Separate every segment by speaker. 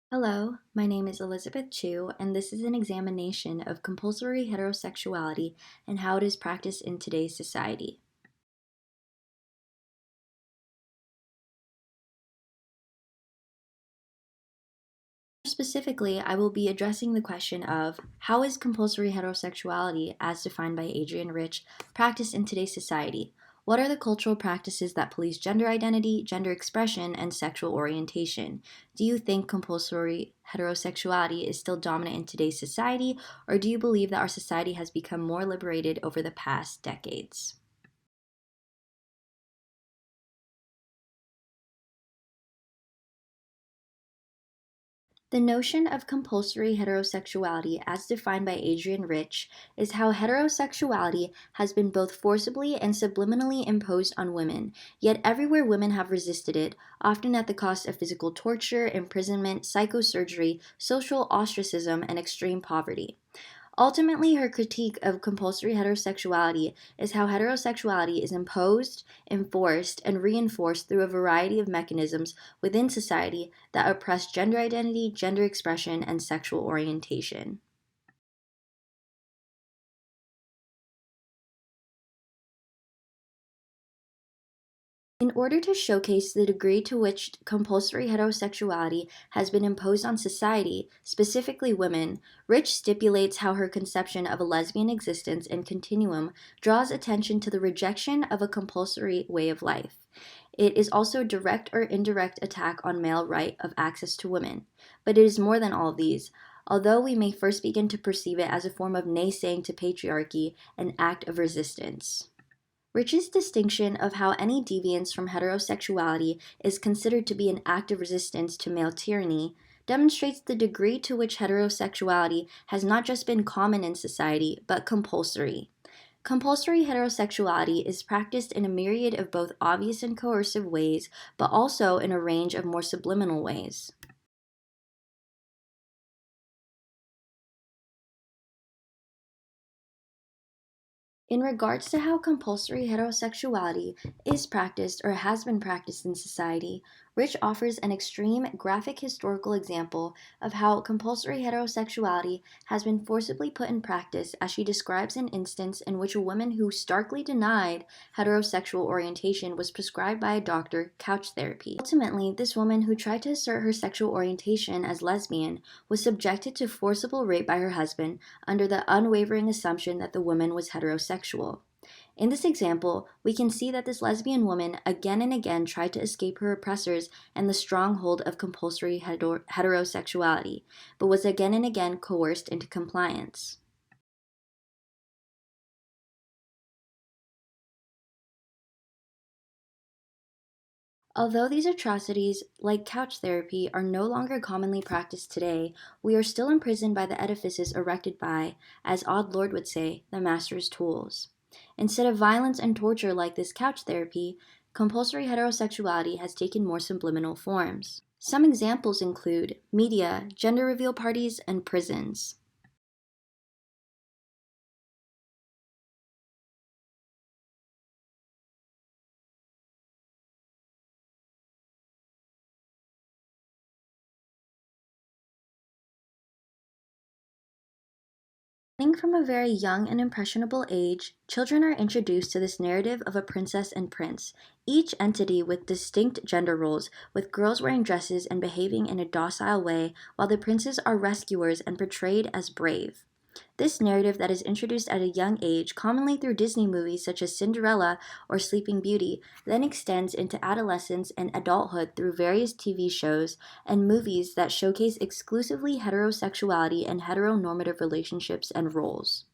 Speaker 1: Hello, my name is Elizabeth Chu, and this is an examination of compulsory heterosexuality and how it is practiced in today's society. Specifically, I will be addressing the question of how is compulsory heterosexuality, as defined by Adrienne Rich, practiced in today's society? What are the cultural practices that police gender identity, gender expression, and sexual orientation? Do you think compulsory heterosexuality is still dominant in today's society, or do you believe that our society has become more liberated over the past decades? The notion of compulsory heterosexuality, as defined by Adrienne Rich, is how heterosexuality has been both forcibly and subliminally imposed on women, yet everywhere women have resisted it, often at the cost of physical torture, imprisonment, psychosurgery, social ostracism, and extreme poverty. Ultimately, her critique of compulsory heterosexuality is how heterosexuality is imposed, enforced, and reinforced through a variety of mechanisms within society that oppress gender identity, gender expression, and sexual orientation. In order to showcase the degree to which compulsory heterosexuality has been imposed on society, specifically women, Rich stipulates how her conception of a lesbian existence and continuum draws attention to the rejection of a compulsory way of life. It is also a direct or indirect attack on male right of access to women. But it is more than all of these. Although we may first begin to perceive it as a form of naysaying to patriarchy, an act of resistance. Rich's distinction of how any deviance from heterosexuality is considered to be an act of resistance to male tyranny demonstrates the degree to which heterosexuality has not just been common in society, but compulsory. Compulsory heterosexuality is practiced in a myriad of both obvious and coercive ways, but also in a range of more subliminal ways. In regards to how compulsory heterosexuality is practiced or has been practiced in society, Rich offers an extreme graphic historical example of how compulsory heterosexuality has been forcibly put in practice as she describes an instance in which a woman who starkly denied heterosexual orientation was prescribed by a doctor couch therapy. Ultimately, this woman who tried to assert her sexual orientation as lesbian was subjected to forcible rape by her husband under the unwavering assumption that the woman was heterosexual. In this example, we can see that this lesbian woman again and again tried to escape her oppressors and the stronghold of compulsory heterosexuality, but was again and again coerced into compliance. Although these atrocities, like couch therapy, are no longer commonly practiced today, we are still imprisoned by the edifices erected by, as Odd Lord would say, the master's tools. Instead of violence and torture like this couch therapy, compulsory heterosexuality has taken more subliminal forms. Some examples include media, gender reveal parties, and prisons. Beginning from a very young and impressionable age, children are introduced to this narrative of a princess and prince, each entity with distinct gender roles, with girls wearing dresses and behaving in a docile way, while the princes are rescuers and portrayed as brave. This narrative that is introduced at a young age, commonly through Disney movies such as Cinderella or Sleeping Beauty, then extends into adolescence and adulthood through various TV shows and movies that showcase exclusively heterosexuality and heteronormative relationships and roles.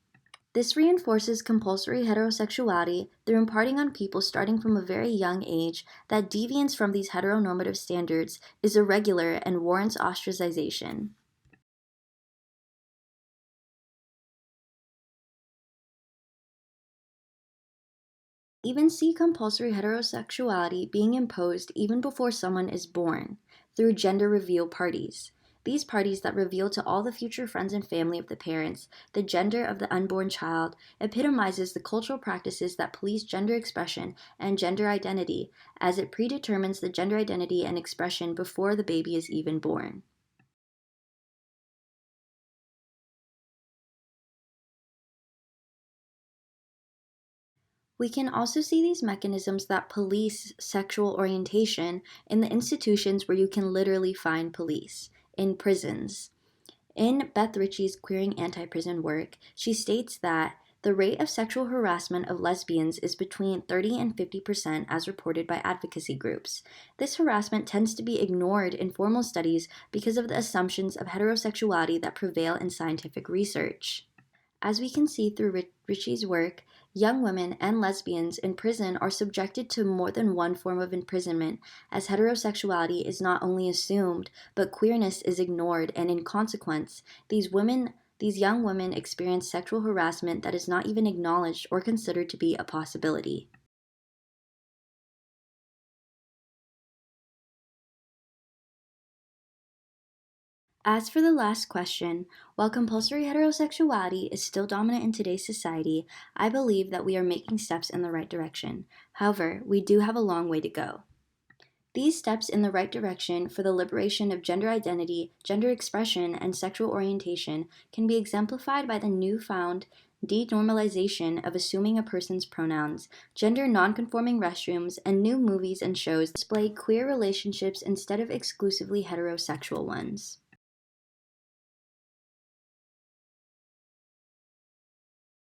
Speaker 1: This reinforces compulsory heterosexuality through imparting on people starting from a very young age that deviance from these heteronormative standards is irregular and warrants ostracization. Even see compulsory heterosexuality being imposed even before someone is born, through gender reveal parties. These parties that reveal to all the future friends and family of the parents the gender of the unborn child epitomizes the cultural practices that police gender expression and gender identity, as it predetermines the gender identity and expression before the baby is even born. We can also see these mechanisms that police sexual orientation in the institutions where you can literally find police, in prisons. In Beth Ritchie's Queering Anti-Prison work, she states that the rate of sexual harassment of lesbians is between 30 and 50% as reported by advocacy groups. This harassment tends to be ignored in formal studies because of the assumptions of heterosexuality that prevail in scientific research. As we can see through Ritchie's work, young women and lesbians in prison are subjected to more than one form of imprisonment, as heterosexuality is not only assumed, but queerness is ignored, and in consequence, these young women experience sexual harassment that is not even acknowledged or considered to be a possibility. As for the last question, while compulsory heterosexuality is still dominant in today's society, I believe that we are making steps in the right direction. However, we do have a long way to go. These steps in the right direction for the liberation of gender identity, gender expression, and sexual orientation can be exemplified by the newfound denormalization of assuming a person's pronouns, gender nonconforming restrooms, and new movies and shows that display queer relationships instead of exclusively heterosexual ones.